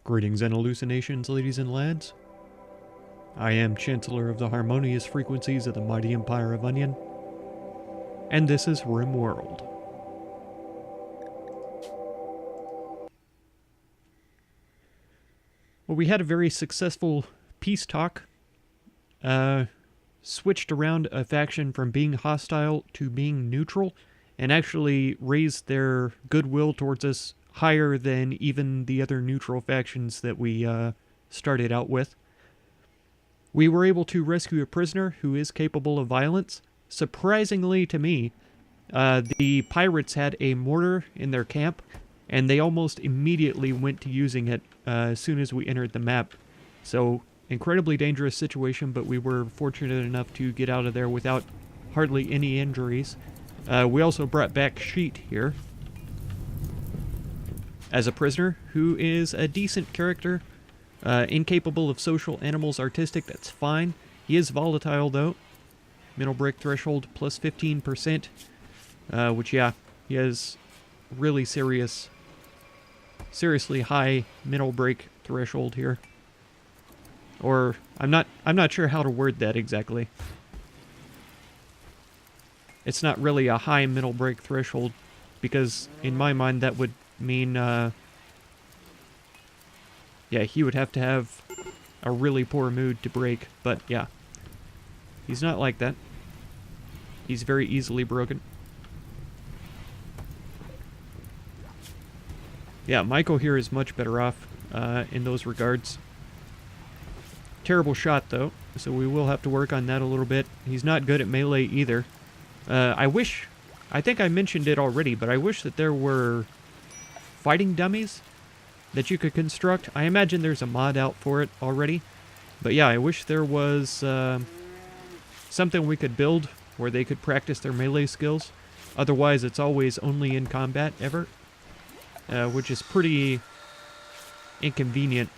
Greetings and hallucinations, ladies and lads. I am Chancellor of the harmonious frequencies of the mighty Empire of Onion, and this is Rimworld. Well, we had a very successful peace talk. Switched around a faction from being hostile to being neutral, and actually raised their goodwill towards us higher than even the other neutral factions that we started out with. We were able to rescue a prisoner who is capable of violence. Surprisingly to me, the pirates had a mortar in their camp, and they almost immediately went to using it as soon as we entered the map. So, incredibly dangerous situation, but we were fortunate enough to get out of there without hardly any injuries. We also brought back Sheet here as a prisoner, who is a decent character. Incapable of social, animals, artistic, that's fine. He is volatile, though. Mental break threshold plus 15%, which, yeah, he has really seriously high mental break threshold here. Or, I'm not sure how to word that exactly. It's not really a high mental break threshold, because in my mind that would mean, yeah, he would have to have a really poor mood to break, but yeah. He's not like that. He's very easily broken. Yeah, Michael here is much better off in those regards. Terrible shot, though, so we will have to work on that a little bit. He's not good at melee either. I think I mentioned it already, but I wish that there were fighting dummies that you could construct. I imagine there's a mod out for it already. But yeah, I wish there was something we could build where they could practice their melee skills. Otherwise, it's always only in combat ever. Which is pretty inconvenient,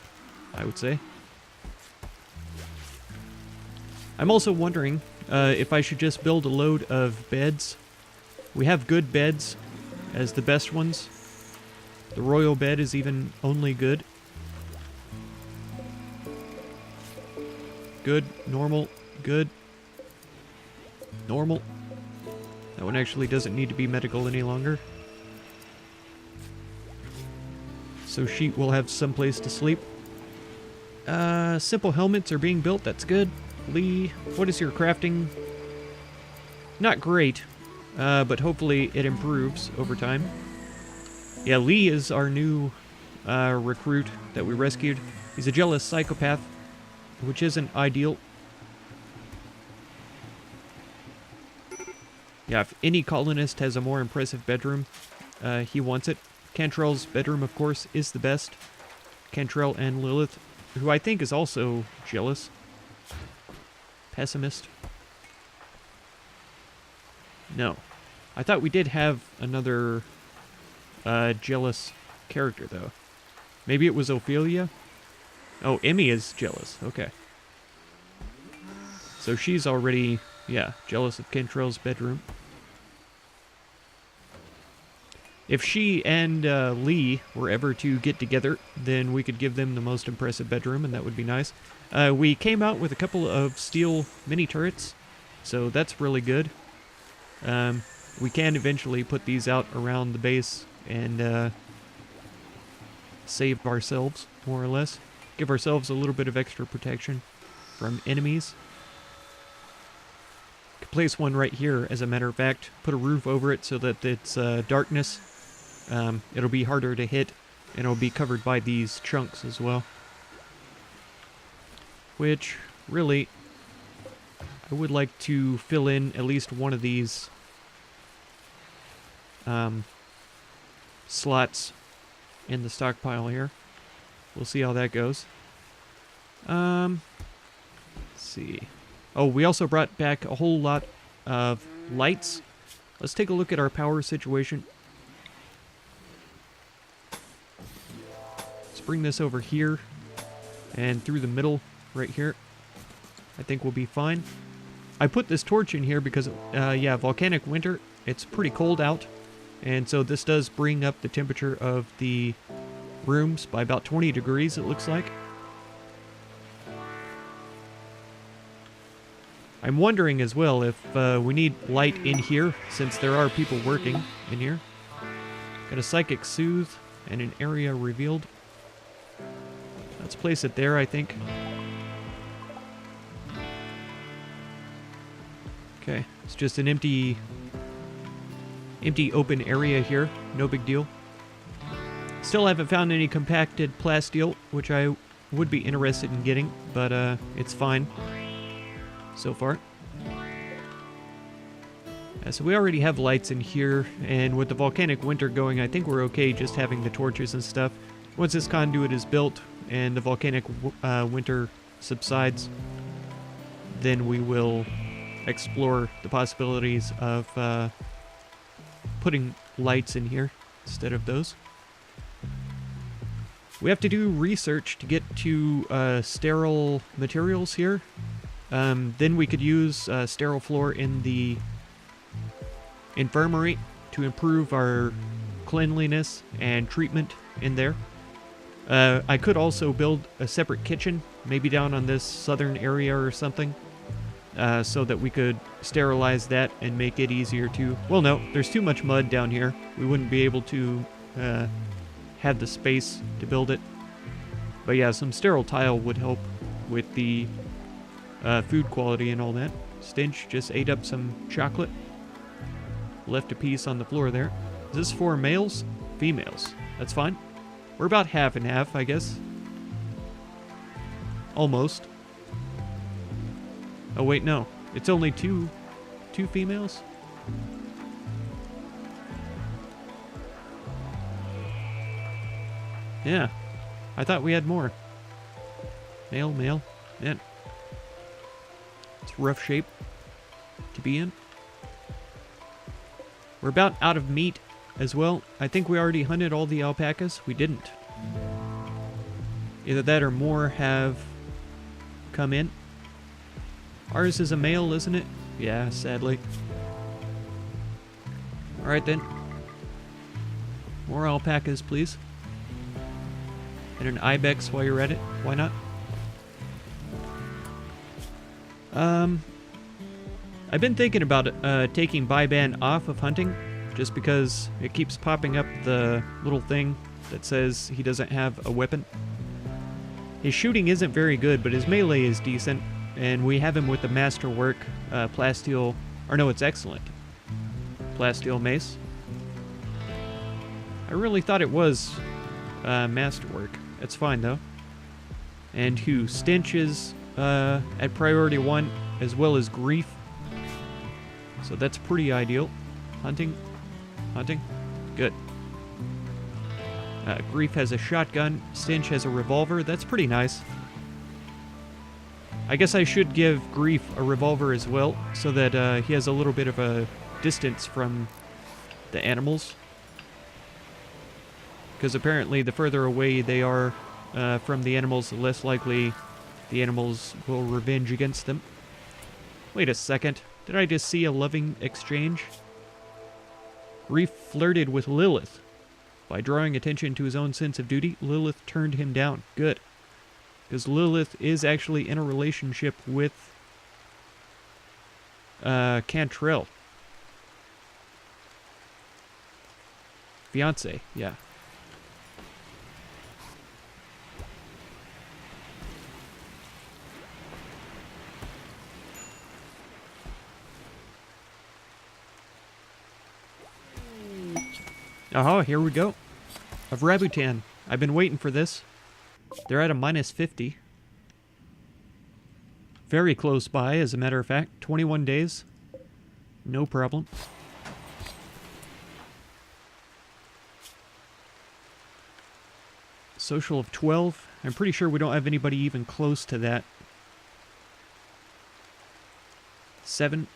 I would say. I'm also wondering if I should just build a load of beds. We have good beds as the best ones. The royal bed is even only good. Good, normal, good, normal. That one actually doesn't need to be medical any longer. So Sheet will have some place to sleep. Simple helmets are being built, that's good. Lee, what is your crafting? Not great, but hopefully it improves over time. Yeah, Lee is our new recruit that we rescued. He's a jealous psychopath, which isn't ideal. Yeah, if any colonist has a more impressive bedroom, he wants it. Cantrell's bedroom, of course, is the best. Cantrell and Lilith, who I think is also jealous. Pessimist. No. I thought we did have another jealous character, though. Maybe it was Ophelia? Oh, Emmy is jealous. Okay. So she's already, yeah, jealous of Cantrell's bedroom. If she and Lee were ever to get together, then we could give them the most impressive bedroom, and that would be nice. We came out with a couple of steel mini turrets, so that's really good. We can eventually put these out around the base and save ourselves, more or less. Give ourselves a little bit of extra protection from enemies. Could place one right here, as a matter of fact. Put a roof over it so that it's darkness. It'll be harder to hit, and it'll be covered by these chunks as well. Which, really, I would like to fill in at least one of these slots in the stockpile here. We'll see how that goes. Let's see. Oh, we also brought back a whole lot of lights. Let's take a look at our power situation. Let's bring this over here and through the middle right here. I think we'll be fine. I put this torch in here because, yeah, volcanic winter. It's pretty cold out. And so this does bring up the temperature of the rooms by about 20 degrees, it looks like. I'm wondering as well if we need light in here, since there are people working in here. Got a psychic soothe and an area revealed. Let's place it there, I think. Okay, it's just an empty open area here. No big deal. Still haven't found any compacted plasteel, which I would be interested in getting, but it's fine so far. So we already have lights in here, and with the volcanic winter going, I think we're okay just having the torches and stuff. Once this conduit is built and the volcanic winter subsides, then we will explore the possibilities of putting lights in here instead of those. We have to do research to get to sterile materials here. Then we could use sterile floor in the infirmary to improve our cleanliness and treatment in there. I could also build a separate kitchen, maybe down on this southern area or something, so that we could sterilize that and make it easier to... Well, no, there's too much mud down here. We wouldn't be able to have the space to build it. But yeah, some sterile tile would help with the food quality and all that. Stinch just ate up some chocolate. Left a piece on the floor there. Is this for males? Females. That's fine. We're about half and half, I guess. Almost. Oh wait, no. It's only two females? Yeah. I thought we had more. Male. Yeah. It's a rough shape to be in. We're about out of meat as well. I think we already hunted all the alpacas. We didn't. Either that or more have come in. Ours is a male, isn't it? Yeah, sadly. Alright then. More alpacas, please. And an ibex while you're at it. Why not? I've been thinking about taking Byban off of hunting, just because it keeps popping up the little thing that says he doesn't have a weapon. His shooting isn't very good, but his melee is decent, and we have him with the masterwork plasteel, or no, it's excellent. Plasteel mace. I really thought it was masterwork. It's fine though. And who? Stench is at priority 1, as well as grief. So that's pretty ideal. Hunting. Good. Grief has a shotgun. Stench has a revolver. That's pretty nice. I guess I should give Grief a revolver as well, so that he has a little bit of a distance from the animals. Because apparently the further away they are from the animals, the less likely the animals will revenge against them. Wait a second. Did I just see a loving exchange? Grief flirted with Lilith. By drawing attention to his own sense of duty, Lilith turned him down. Good. Because Lilith is actually in a relationship with Cantrell. Fiance, yeah. Oh, here we go. Of Rabutan. I've been waiting for this. They're at a -50. Very close by, as a matter of fact. 21 days. No problem. Social of 12. I'm pretty sure we don't have anybody even close to that. 7.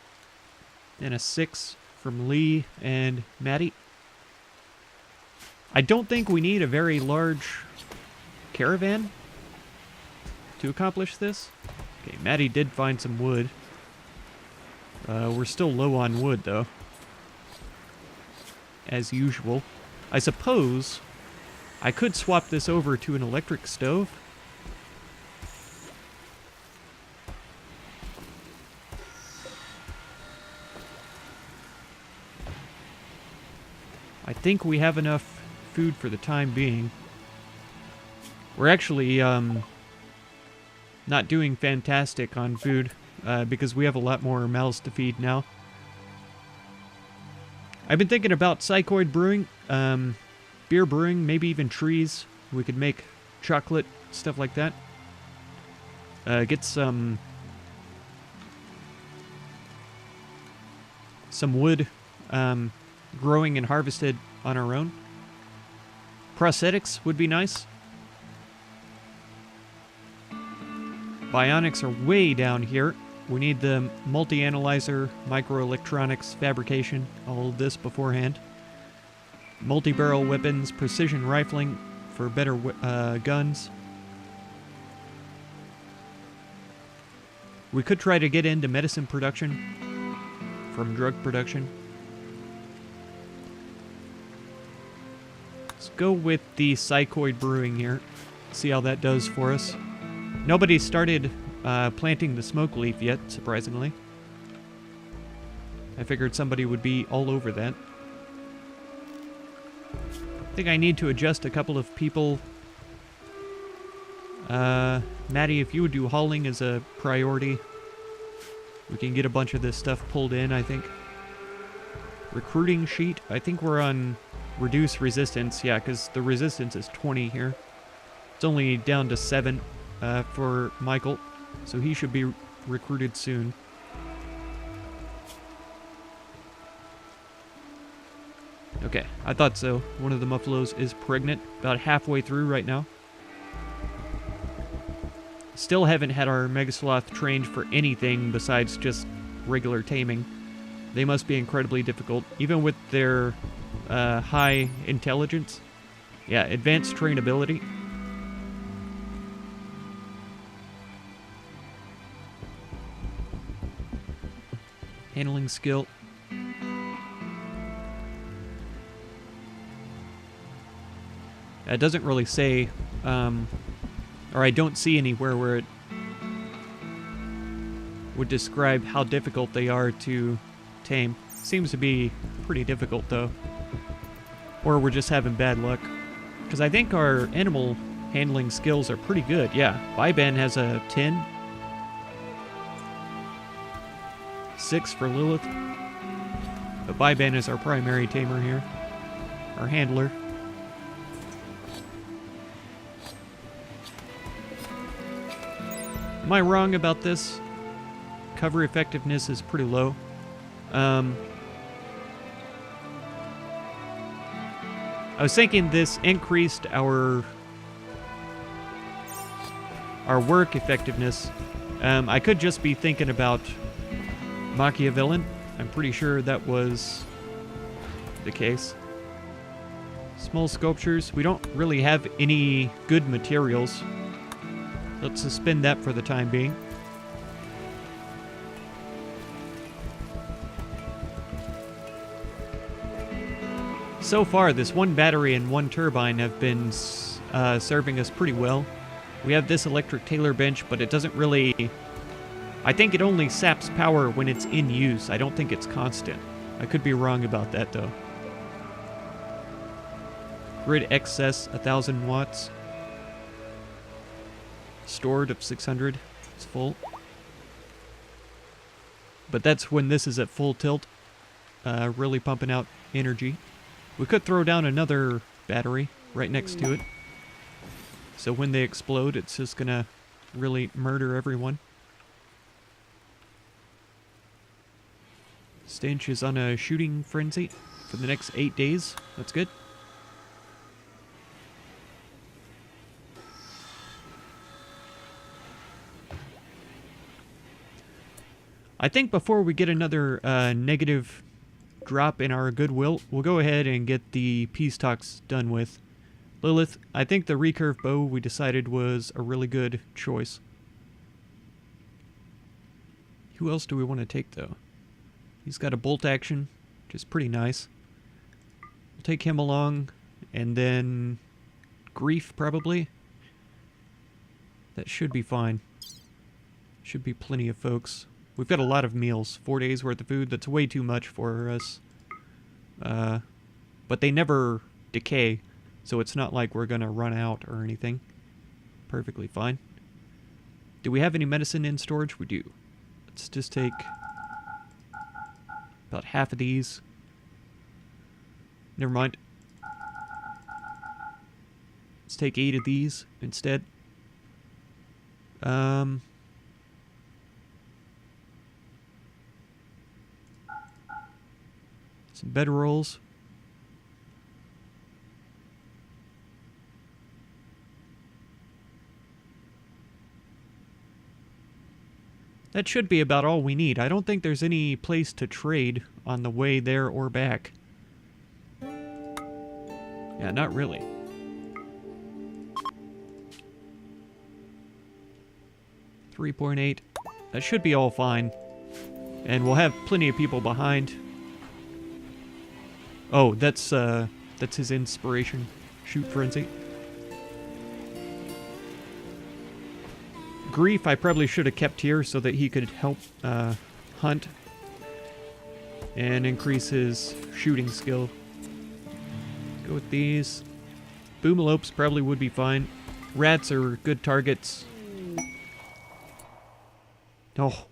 And a 6 from Lee and Maddie. I don't think we need a very large caravan to accomplish this. Okay, Maddie did find some wood. We're still low on wood, though. As usual. I suppose I could swap this over to an electric stove. I think we have enough food for the time being. We're actually not doing fantastic on food because we have a lot more mouths to feed now. I've been thinking about psychoid brewing, beer brewing, maybe even trees. We could make chocolate, stuff like that. Get some wood growing and harvested on our own. Prosthetics would be nice. Bionics are way down here. We need the multi-analyzer, microelectronics, fabrication, all of this beforehand. Multi-barrel weapons, precision rifling for better guns. We could try to get into medicine production from drug production. Let's go with the psychoid brewing here. See how that does for us. Nobody started planting the smoke leaf yet, surprisingly. I figured somebody would be all over that. I think I need to adjust a couple of people. Maddie, if you would do hauling as a priority, we can get a bunch of this stuff pulled in, I think. Recruiting sheet. I think we're on reduce resistance. Yeah, because the resistance is 20 here. It's only down to 7 for Michael, so he should be recruited soon. Okay, I thought so. One of the Muffalos is pregnant, about halfway through right now. Still haven't had our Megasloth trained for anything besides just regular taming. They must be incredibly difficult, even with their high intelligence. Yeah, advanced trainability. Handling skill. It doesn't really say, or I don't see anywhere where it would describe how difficult they are to tame. Seems to be pretty difficult, though. Or we're just having bad luck. Because I think our animal handling skills are pretty good. Yeah, Viban has a 10. 6 for Lilith. But Viban is our primary tamer here. Our handler. Am I wrong about this? Cover effectiveness is pretty low. I was thinking this increased our work effectiveness. I could just be thinking about Machiavellian. I'm pretty sure that was the case. Small sculptures. We don't really have any good materials. Let's suspend that for the time being. So far, this one battery and one turbine have been serving us pretty well. We have this electric tailor bench, but it doesn't really... I think it only saps power when it's in use. I don't think it's constant. I could be wrong about that, though. Grid excess, 1,000 watts. Stored of 600. It's full. But that's when this is at full tilt. Really pumping out energy. We could throw down another battery right next to it. So when they explode, it's just gonna really murder everyone. Stench is on a shooting frenzy for the next 8 days. That's good. I think before we get another negative drop in our goodwill, we'll go ahead and get the peace talks done with. Lilith, I think the recurve bow we decided was a really good choice. Who else do we want to take, though? He's got a bolt action, which is pretty nice. We'll take him along, and then grief, probably. That should be fine. Should be plenty of folks. We've got a lot of meals. 4 days worth of food. That's way too much for us. But they never decay, so it's not like we're going to run out or anything. Perfectly fine. Do we have any medicine in storage? We do. Let's just take about half of these. Never mind. Let's take 8 of these instead. Some bedrolls. That should be about all we need. I don't think there's any place to trade on the way there or back. Yeah, not really. $3.8. That should be all fine. And we'll have plenty of people behind. Oh, that's his inspiration. Shoot frenzy. Grief I probably should have kept here so that he could help hunt and increase his shooting skill. Go with these. Boomalopes probably would be fine. Rats are good targets. Oh,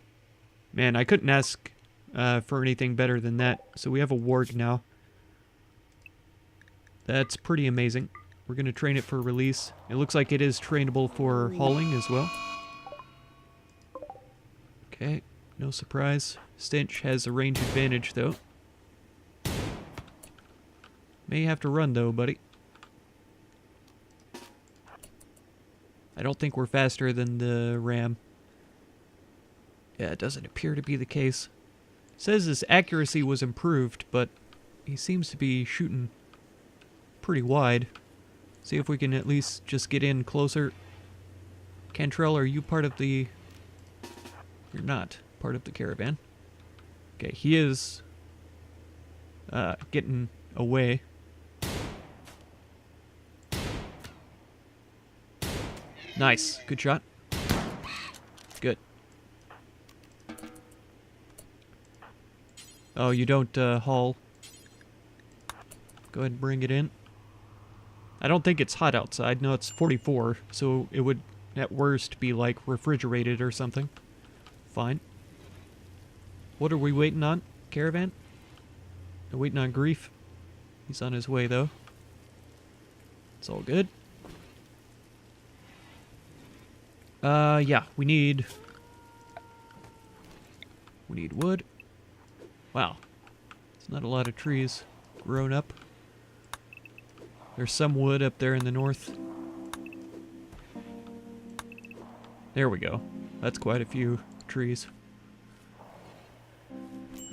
man, I couldn't ask for anything better than that. So we have a warg now. That's pretty amazing. We're going to train it for release. It looks like it is trainable for hauling as well. Okay, no surprise. Stench has a range advantage, though. May have to run, though, buddy. I don't think we're faster than the ram. Yeah, it doesn't appear to be the case. It says his accuracy was improved, but he seems to be shooting pretty wide. See if we can at least just get in closer. Cantrell, are you part of the... You're not part of the caravan. Okay, he is getting away. Nice. Good shot. Good. Oh, you don't haul. Go ahead and bring it in. I don't think it's hot outside. No, it's 44, so it would at worst be like refrigerated or something. Fine. What are we waiting on? Caravan? We're waiting on Grief. He's on his way, though. It's all good. Yeah, we need wood. Wow. It's not a lot of trees grown up. There's some wood up there in the north. There we go. That's quite a few trees.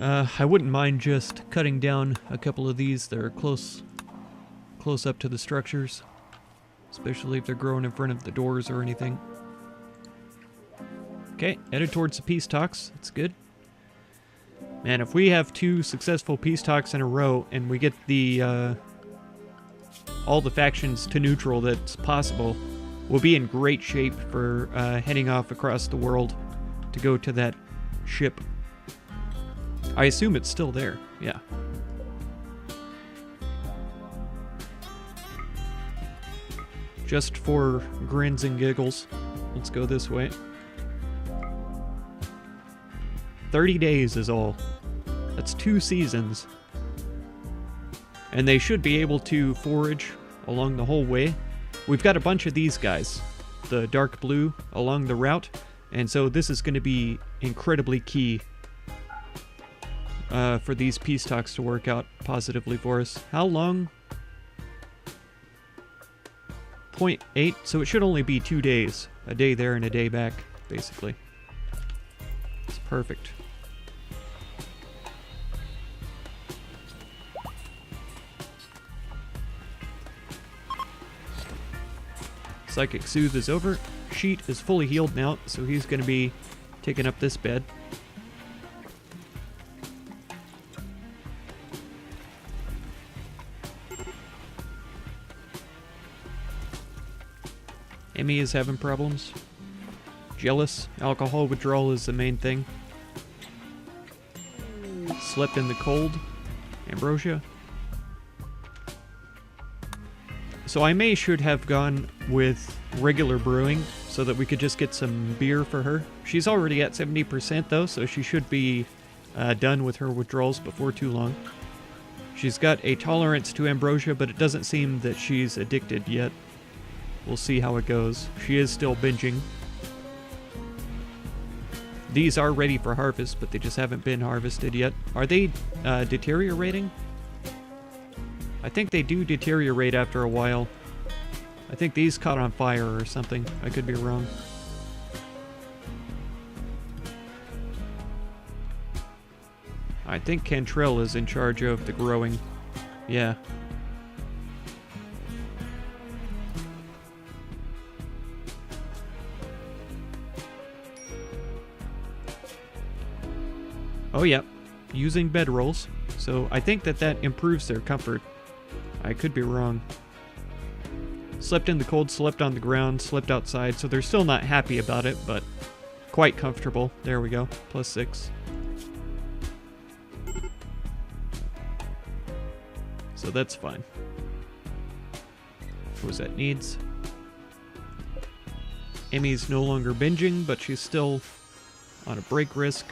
I wouldn't mind just cutting down a couple of these that are close up to the structures, especially if they're growing in front of the doors or anything. Okay, headed towards the peace talks. That's good. Man, if we have 2 successful peace talks in a row and we get the all the factions to neutral that's possible, we'll be in great shape for heading off across the world to go to that ship. I assume it's still there. Yeah. Just for grins and giggles, let's go this way. 30 days is all. That's 2 seasons. And they should be able to forage along the whole way. We've got a bunch of these guys, the dark blue, along the route. And so this is going to be incredibly key for these peace talks to work out positively for us. How long? 0.8, so it should only be 2 days. A day there and a day back, basically. It's perfect. Psychic Soothe is over. Sheet is fully healed now, so he's going to be taking up this bed. Emmy is having problems. Jealous. Alcohol withdrawal is the main thing. Slept in the cold. Ambrosia. So I should have gone with regular brewing so that we could just get some beer for her. She's already at 70% though, so she should be done with her withdrawals before too long. She's got a tolerance to ambrosia, but it doesn't seem that she's addicted yet. We'll see how it goes. She is still binging. These are ready for harvest, but they just haven't been harvested yet. Are they deteriorating? I think they do deteriorate after a while. I think these caught on fire or something. I could be wrong. I think Cantrell is in charge of the growing. Yeah. Oh yeah, using bedrolls. So I think that improves their comfort. I could be wrong. Slept in the cold, slept on the ground, slept outside, so they're still not happy about it, but quite comfortable. There we go, +6. So that's fine. What was that? Needs. Emmy's no longer binging, but she's still on a break risk.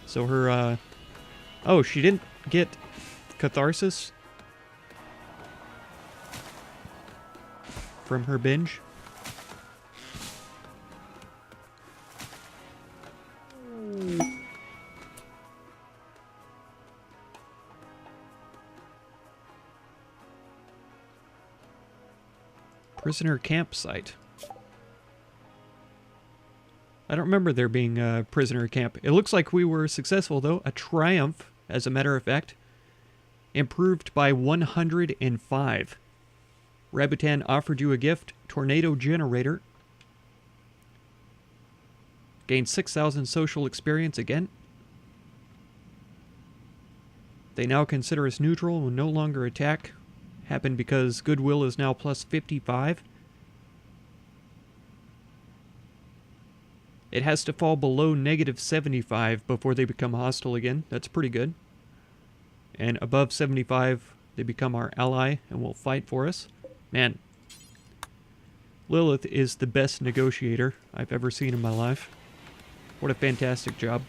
So her, oh, she didn't get catharsis from her binge. Prisoner campsite. I don't remember there being a prisoner camp. It looks like we were successful, though. A triumph, as a matter of fact. Improved by 105. Rabutan offered you a gift. Tornado generator. Gained 6,000 social experience again. They now consider us neutral and will no longer attack. Happened because goodwill is now +55. It has to fall below -75 before they become hostile again. That's pretty good. And above 75, they become our ally and will fight for us. Man, Lilith is the best negotiator I've ever seen in my life. What a fantastic job.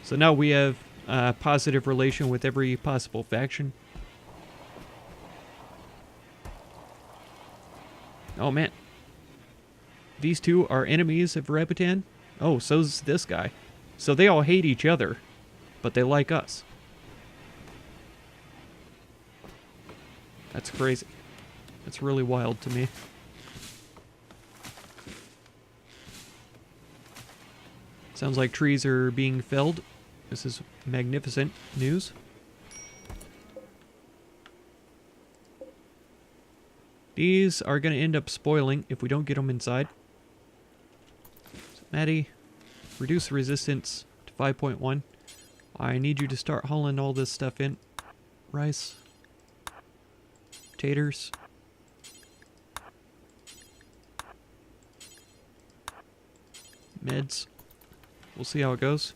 So now we have a positive relation with every possible faction. Oh man. These two are enemies of Rabutan? Oh, so's this guy. So they all hate each other, but they like us. That's crazy. That's really wild to me. Sounds like trees are being felled. This is magnificent news. These are going to end up spoiling if we don't get them inside. So, Maddie, reduce resistance to 5.1. I need you to start hauling all this stuff in. Rice. Taters. Meds. We'll see how it goes.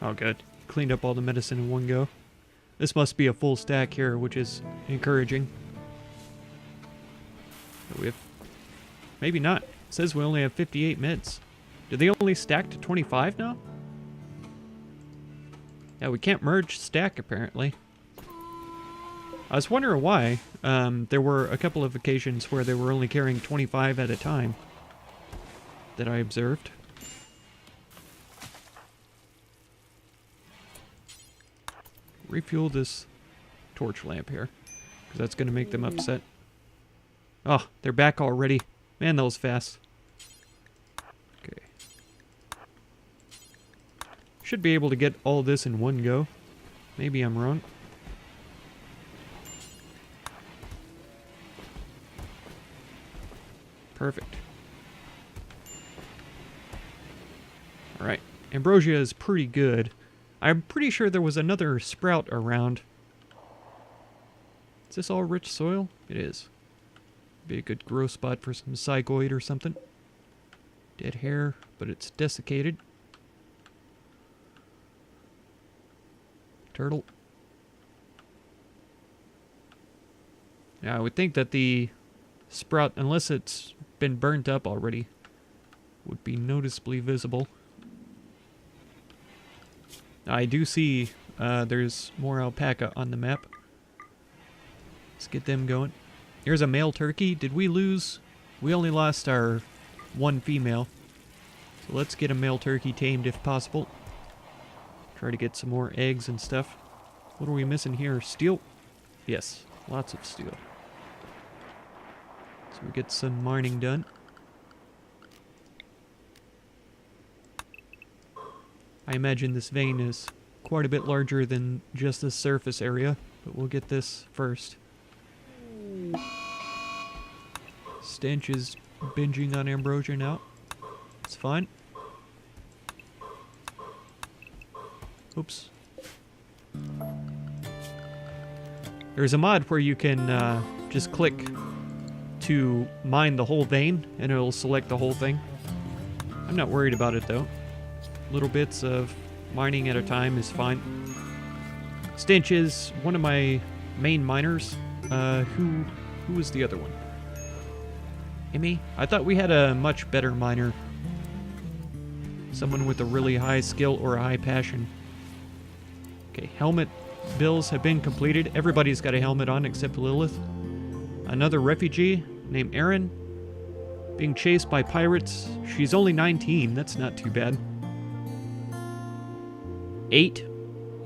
Oh, good. Cleaned up all the medicine in one go. This must be a full stack here, which is encouraging. We have... Maybe not. It says we only have 58 meds. Do they only stack to 25 now? Yeah, we can't merge stack, apparently. I was wondering why. There were a couple of occasions where they were only carrying 25 at a time that I observed. Refuel this torch lamp here, because that's going to make them upset. Oh, they're back already. Man, that was fast. Okay. Should be able to get all this in one go. Maybe I'm wrong. Perfect. Alright. Ambrosia is pretty good. I'm pretty sure there was another sprout around. Is this all rich soil? It is. Be a good grow spot for some zygoid or something. Dead hair, but it's desiccated. Turtle. Yeah, I would think that the sprout, unless it's been burnt up already, would be noticeably visible. I do see there's more alpaca on the map. Let's get them going. Here's a male turkey. Did we lose? We only lost our one female. So let's get a male turkey tamed if possible. Try to get some more eggs and stuff. What are we missing here? Steel? Yes, lots of steel. So we get some mining done. I imagine this vein is quite a bit larger than just the surface area, but we'll get this first. Stench is binging on ambrosia now. It's fine. Oops. There's a mod where you can just click to mine the whole vein, and it'll select the whole thing. I'm not worried about it, though. Little bits of mining at a time is fine. Stench is one of my main miners. Who was the other one? Amy? I thought we had a much better miner. Someone with a really high skill or a high passion. Okay, helmet builds have been completed. Everybody's got a helmet on except Lilith. Another refugee named Erin. Being chased by pirates. She's only 19. That's not too bad. 8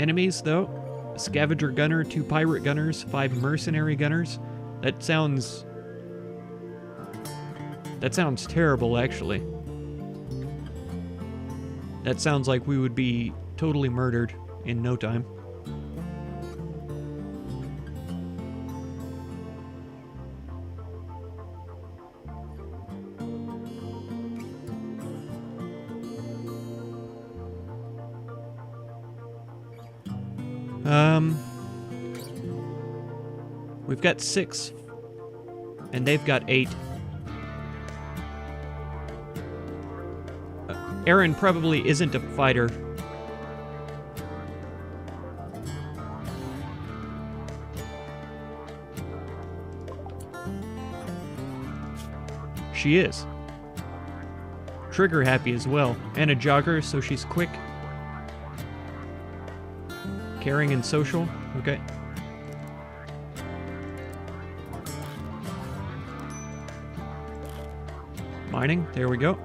enemies, though. A scavenger gunner, 2 pirate gunners, 5 mercenary gunners. That sounds terrible, actually. That sounds like we would be totally murdered in no time. We've got 6, and they've got 8. Erin probably isn't a fighter. She is. Trigger happy as well, and a jogger, so she's quick. Caring and social, okay. Mining, there we go.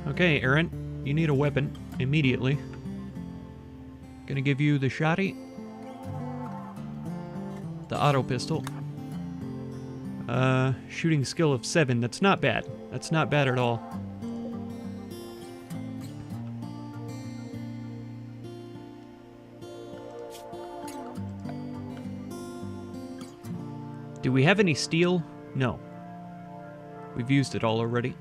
Okay, Erin, you need a weapon immediately. Gonna give you the shotty. The auto pistol. Shooting skill of 7. That's not bad. That's not bad at all. Do we have any steel? No. We've used it all already.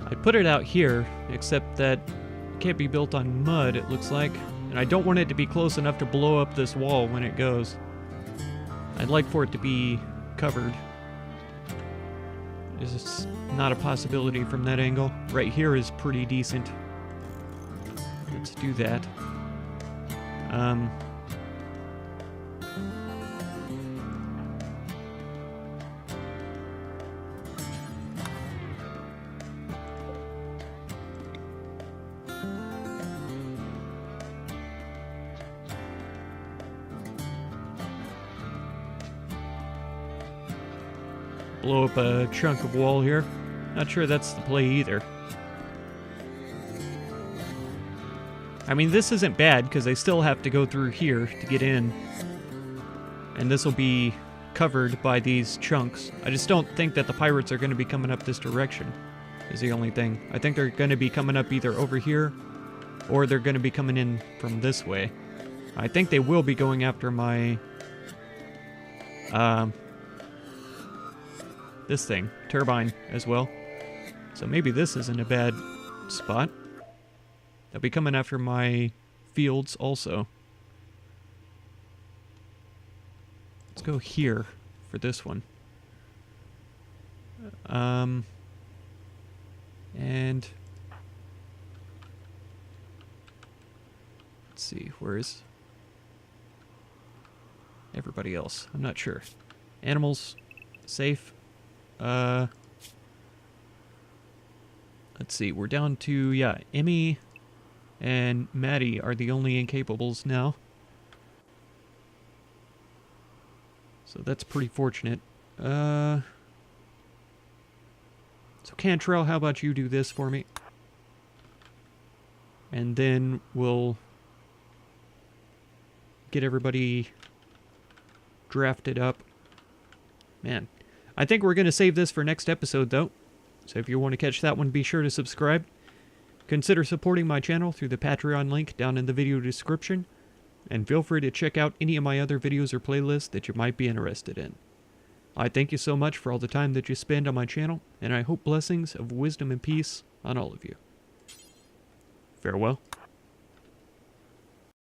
I put it out here, except that it can't be built on mud, it looks like. And I don't want it to be close enough to blow up this wall when it goes. I'd like for it to be covered. It's just not a possibility from that angle. Right here is pretty decent. Let's do that. blow up a chunk of wall here. Not sure that's the play either. I mean, this isn't bad, because I still have to go through here to get in. And this will be covered by these chunks. I just don't think that the pirates are going to be coming up this direction, is the only thing. I think they're going to be coming up either over here, or they're going to be coming in from this way. I think they will be going after my... this thing, turbine, as well. So maybe this isn't a bad spot. They'll be coming after my fields also. Let's go here for this one. And let's see, where is everybody else? I'm not sure. Animals, safe. Let's see, we're down to, yeah, Emmy and Maddie are the only incapables now. So that's pretty fortunate. So Cantrell, how about you do this for me? And then we'll get everybody drafted up. Man, I think we're going to save this for next episode, though. So if you want to catch that one, be sure to subscribe. Consider supporting my channel through the Patreon link down in the video description. And feel free to check out any of my other videos or playlists that you might be interested in. I thank you so much for all the time that you spend on my channel, and I hope blessings of wisdom and peace on all of you. Farewell.